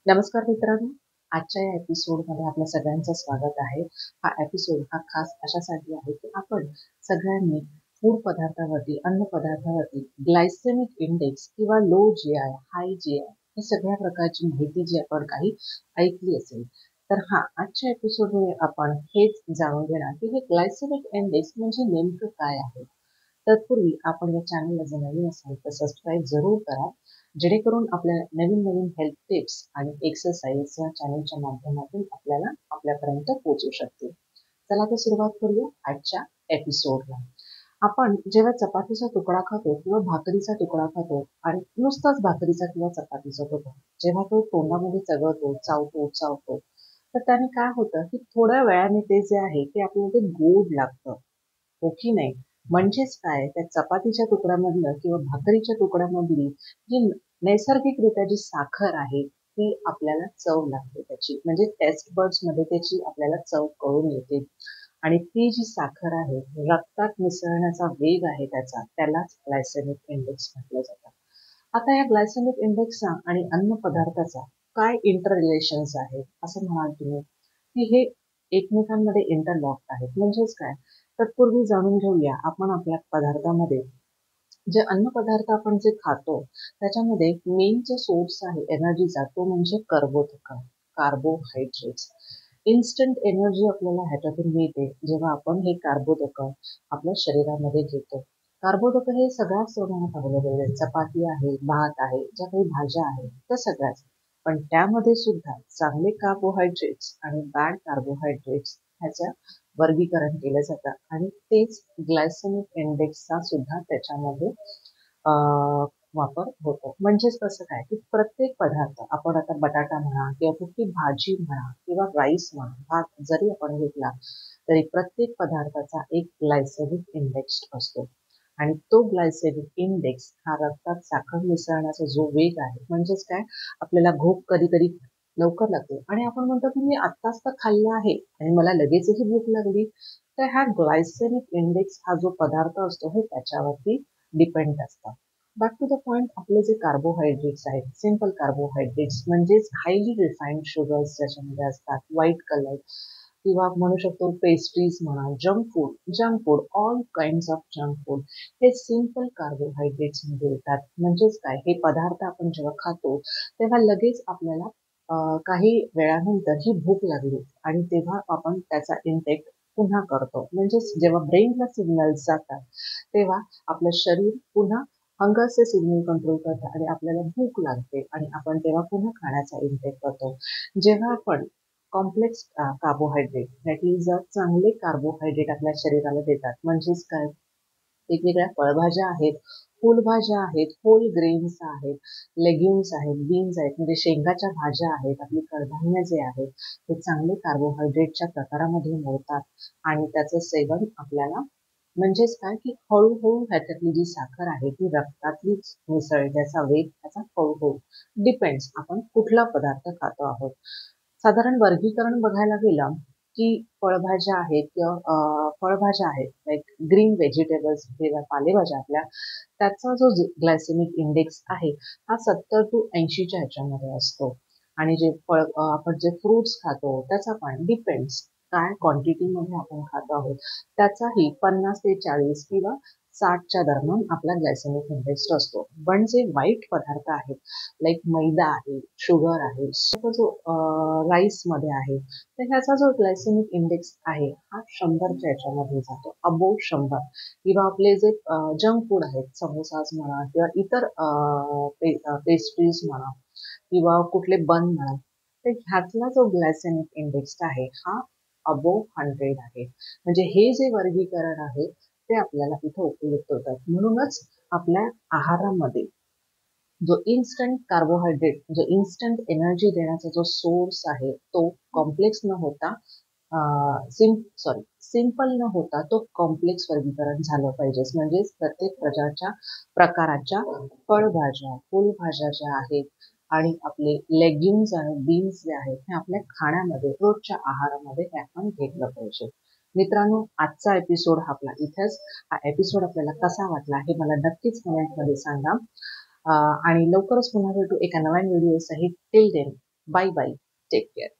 नमस्कार मित्रांनो, आजच्या या एपिसोडमध्ये आपल्या सगळ्यांचं स्वागत आहे. हा एपिसोड खास अशासाठी आहे की आपण सगळ्यांनी फूड पदार्थावरती, अन्न पदार्थावरती ग्लायसेमिक इंडेक्स किंवा लो जीआय, हाय जीआय या सगळ्या प्रकारची माहिती जी आपण काही ऐकली असेल. तर आजच्या एपिसोडमध्ये आपण हेच जाणून घेणार की हे ग्लायसेमिक इंडेक्स म्हणजे नेमकं काय आहे. तत्पूर्वी आपण या चॅनलला जर नवीन असाल तर सबस्क्राईब जरूर करा, जेणेकरून आपल्या नवीन नवीन हेल्थ टिप्स आणि एक्सरसाइज या चॅनलच्या माध्यमातून आपल्याला आपल्यापर्यंत पोहोचू शकतील. चला तर सुरुवात करूया आजच्या एपिसोडला. आपण जेव्हा चपातीचा तुकडा खातो किंवा भाकरीचा तुकडा खातो आणि नुसताच भाकरीचा किंवा चपातीचा तुकडा जेव्हा तो तोंडामध्ये चघळतो, चावतो, तर त्याने काय होतं की थोड्या वेळाने ते जे आहे ते आपल्याला ते गोड लागतं, हो की नाही? म्हणजेच काय, त्या चपातीच्या तुकड्यामधलं किंवा भाकरीच्या तुकड्यामधली जी नैसर्गिकरित्या जी साखर आहे ती आपल्याला चव लागते त्याची, म्हणजे टेस्ट बड्स मध्ये त्याची आपल्याला चव कळून येते. आणि ती जी साखर आहे, रक्तात मिसळण्याचा वेग आहे त्याचा, त्यालाच ग्लायसेमिक इंडेक्स म्हटलं जातं. आता या ग्लायसेमिक इंडेक्सचा आणि अन्न पदार्थाचा काय इंटर रिलेशन्स आहे असं म्हणाल तुम्ही, की हे एकमेकांमध्ये इंटरलॉक्ड आहेत. म्हणजेच काय, तत्पूर्वी जाणून घेऊया आपण आपल्या पदार्थामध्ये जे अन्न पदार्थ आपण जे खातो त्याच्यामध्ये मेन जो सोर्स आहे एनर्जीचा तो म्हणजे कार्बोहायड्रेट्स. इन्स्टंट एनर्जी आपल्याला ह्याच्यातून मिळते जेव्हा आपण हे कार्बोदक आपल्या शरीरामध्ये घेतो. कार्बोदक हे सगळ्याच प्रमाणात अवेलेबल आहे. चपाती आहे, भात आहे, ज्या काही भाज्या आहेत त्या सगळ्याच. पण त्यामध्ये सुद्धा चांगले कार्बोहायड्रेट्स आणि बॅड कार्बोहायड्रेट्स ह्याचं वर्गीकरण केलं जातं आणि तेच ग्लायसेमिक इंडेक्सचा सुद्धा त्याच्यामध्ये वापर होतो. म्हणजेच कसं काय, की प्रत्येक पदार्थ आपण आता बटाटा म्हणा किंवा कुठली भाजी म्हणा किंवा राईस म्हणा, भात जरी आपण घेतला तरी प्रत्येक पदार्थाचा एक ग्लायसेमिक इंडेक्स असतो. आणि तो ग्लायसेमिक इंडेक्स हा रक्तात साखर मिसळण्याचा जो वेग आहे, म्हणजेच काय, आपल्याला भूक कधी कधी लवकर लागते आणि आपण म्हणतो की मी आत्ताच तर खाल्लं आहे आणि मला लगेचही भूक लागली. तर हा ग्लायसेमिक इंडेक्स हा जो पदार्थ असतो हे त्याच्यावरती डिपेंड असतं. बॅक टू द पॉइंट, आपले जे कार्बोहायड्रेट्स आहेत, सिंपल कार्बोहायड्रेट्स म्हणजेच हायली रिफाईंड शुगर्स ज्याच्यामध्ये असतात, व्हाईट कलर किंवा म्हणू शकतो पेस्ट्रीज म्हणा, junk food all kind of junk food हे सिंपल कार्बोहायड्रेट्स मध्ये येतात. म्हणजेच काय, हे पदार्थ आपण जेव्हा खातो तेव्हा लगेच आपल्याला काही वेळानंतर ही भूक लागली आणि तेव्हा आपण त्याचा इंटेक पुन्हा करतो. म्हणजेच जेव्हा ब्रेनला सिग्नल्स जातात तेव्हा आपलं शरीर पुन्हा हंगरचे सिग्नल कंट्रोल करतं आणि आपल्याला भूक लागते आणि आपण तेव्हा पुन्हा खाण्याचा इंटेक करतो. जेव्हा आपण कॉम्प्लेक्स कार्बोहायड्रेट दॅट इज चांगले कार्बोहायड्रेट आपल्या शरीराला देतात, म्हणजेच काय, वेगवेगळ्या फळभाज्या आहेत, फुलभाज्या आहेत, होल ग्रेन्स आहेत, लेग्युम्स आहेत, बीन्स आहेत, म्हणजे शेंगाच्या भाज्या आहेत, आपली कडधान्य जे आहेत ते चांगले कार्बोहायड्रेटच्या प्रकारामध्ये मोडतात आणि त्याचं सेवन आपल्याला, म्हणजेच काय, की हळूहळू ह्याच्यातली जी साखर आहे ती रक्तातली मिसळण्याचा वेग त्याचा हळूहळू डिपेंड्स आपण कुठला पदार्थ खातो आहोत. साधारण वर्गीकरण बघायला गेलं की फळभाज्या आहेत किंवा फळभाज्या आहेत लाईक ग्रीन व्हेजिटेबल्स किंवा पालेभाज्या आपल्या, त्याचा जो ग्लायसेमिक इंडेक्स आहे हा 70 to 80च्या ह्याच्यामध्ये असतो. आणि जे आपण जे फ्रुट्स खातो त्याचा पण डिपेंड्स काय क्वांटिटीमध्ये आपण खातो आहोत, त्याचाही 50 ते 40 किंवा 60च्या दरम्यान आपला ग्लायसेमिक इंडेक्स असतो. पण जे वाईट पदार्थ आहेत लाईक मैदा आहे, शुगर आहे, जो राईसमध्ये आहे, तर ह्याचा जो ग्लायसेमिक इंडेक्स आहे हा 100च्या याच्यामध्ये जातो, अबोव 100. किंवा आपले जे जंक फूड आहेत, समोसाज म्हणा किंवा इतर पेस्ट्रीज म्हणा किंवा कुठले बन म्हणा, तर ह्यातला जो ग्लायसेमिक इंडेक्स आहे हा अबोव 100 आहे. म्हणजे हे जे वर्गीकरण आहे ते आपल्याला इथं उपयुक्त होतात. म्हणूनच आपल्या आहारामध्ये जो इन्स्टंट कार्बोहायड्रेट, जो इन्स्टंट एनर्जी देण्याचा जो सोर्स आहे तो कॉम्प्लेक्स न होता सिंपल न होता तो कॉम्प्लेक्स वर्गीकरण झालं पाहिजे. म्हणजेच प्रत्येक प्रकाराच्या फळभाज्या, फुलभाज्या ज्या आहेत आणि आपले लेग्युम्स आणि बीन्स जे आहेत हे आपल्या खाण्यामध्ये, रोजच्या आहारामध्ये हे आपण घेतलं पाहिजे. मित्रांनो, आजचा एपिसोड आपला इथेच. हा एपिसोड आपल्याला कसा वाटला हे मला नक्कीच कमेंटमध्ये सांगा. आणि लवकरच पुन्हा भेटू एका नव्या व्हिडिओ सहित. Till then bye bye. Take care.